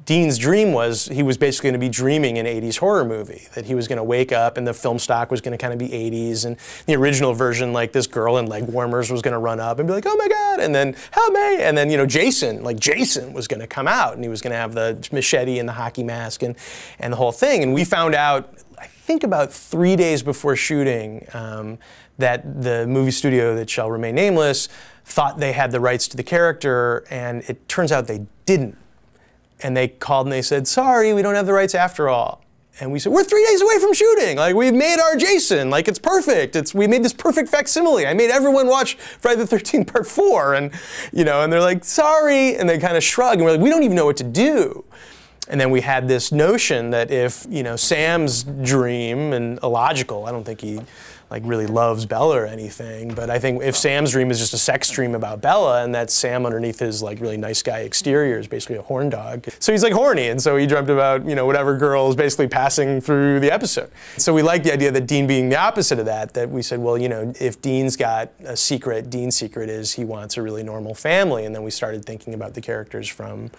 Dean's dream was he was basically going to be dreaming an 80s horror movie, that he was going to wake up and the film stock was going to kind of be 80s, and the original version, like this girl in leg warmers was going to run up and be like, oh my God, and then help me, and then, you know, Jason was going to come out and he was going to have the machete and the hockey mask and the whole thing. And we found out, I think about 3 days before shooting, that the movie studio that shall remain nameless thought they had the rights to the character, and it turns out they didn't. And they called and they said, sorry, we don't have the rights after all. And we said, we're 3 days away from shooting. Like, we've made our Jason. Like, it's perfect. We made this perfect facsimile. I made everyone watch Friday the 13th Part 4. And, you know, and they're like, sorry. And they kind of shrug. And we're like, we don't even know what to do. And then we had this notion that if, you know, Sam's dream, and illogical, I don't think he like really loves Bella or anything, but I think if Sam's dream is just a sex dream about Bella, and that Sam underneath his like really nice guy exterior is basically a horn dog. So he's like horny, and so he dreamt about, you know, whatever girl is basically passing through the episode. So we liked the idea that Dean being the opposite of that we said, well, you know, if Dean's got a secret, Dean's secret is he wants a really normal family. And then we started thinking about the characters from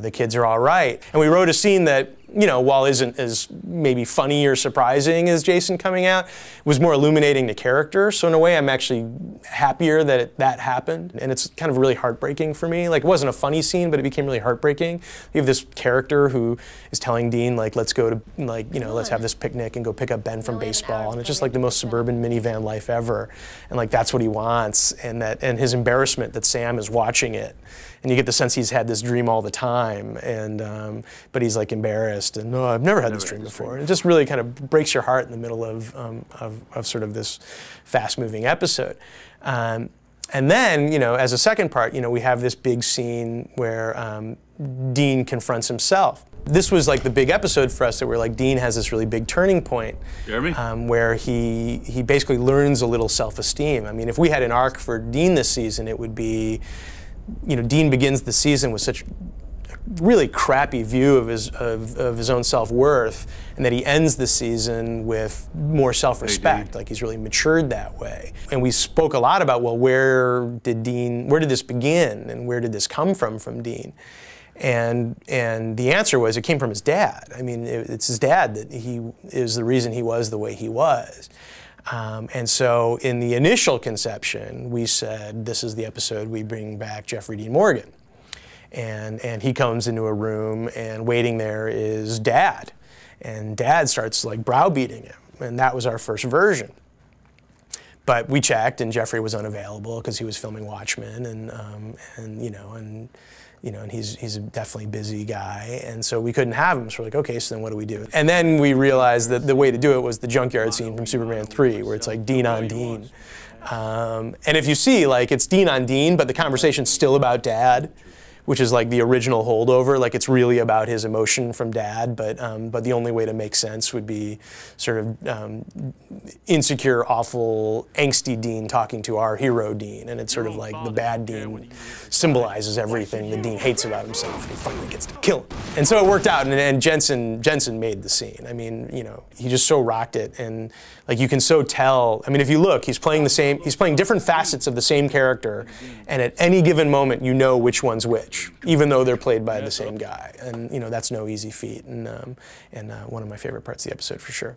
The Kids Are All Right. And we wrote a scene that, you know, while isn't as maybe funny or surprising as Jason coming out, was more illuminating the character. So in a way, I'm actually happier that that happened. And it's kind of really heartbreaking for me. Like, it wasn't a funny scene, but it became really heartbreaking. You have this character who is telling Dean, like, let's go to, like, you know, let's have this picnic and go pick up Ben from baseball. And it's just like the most suburban minivan life ever. And like, that's what he wants. And his embarrassment that Sam is watching it. And you get the sense he's had this dream all the time, and but he's like embarrassed, and no, I've never had this dream before. And it just really kind of breaks your heart in the middle of sort of this fast-moving episode. And then, you know, as a second part, you know, we have this big scene where Dean confronts himself. This was like the big episode for us, that where like Dean has this really big turning point, where he basically learns a little self-esteem. I mean, if we had an arc for Dean this season, it would be, you know, Dean begins the season with such a really crappy view of his own self-worth, and that he ends the season with more self-respect, like he's really matured that way. And we spoke a lot about, well, where did this begin, and where did this come from Dean? And the answer was, it came from his dad. I mean, it's his dad that is the reason he was the way he was. And so in the initial conception, we said, this is the episode we bring back Jeffrey Dean Morgan. And he comes into a room, and waiting there is Dad. And Dad starts like browbeating him. And that was our first version. But we checked, and Jeffrey was unavailable because he was filming Watchmen, and he's a definitely busy guy, and so we couldn't have him. So we're like, okay, so then what do we do? And then we realized that the way to do it was the junkyard scene from Superman 3, where it's like Dean on Dean. And if you see, like, it's Dean on Dean, but the conversation's still about Dad, which is like the original holdover. Like, it's really about his emotion from Dad, but the only way to make sense would be sort of insecure, awful, angsty Dean talking to our hero Dean, and it's sort of like the bad Dean symbolizes everything that Dean hates about himself, and he finally gets to kill him. And so it worked out, and Jensen made the scene. I mean, you know, he just so rocked it, and like you can so tell. I mean, if you look, he's playing different facets of the same character, and at any given moment, you know which one's which, even though they're played by the same guy. And you know, that's no easy feat, and one of my favorite parts of the episode for sure.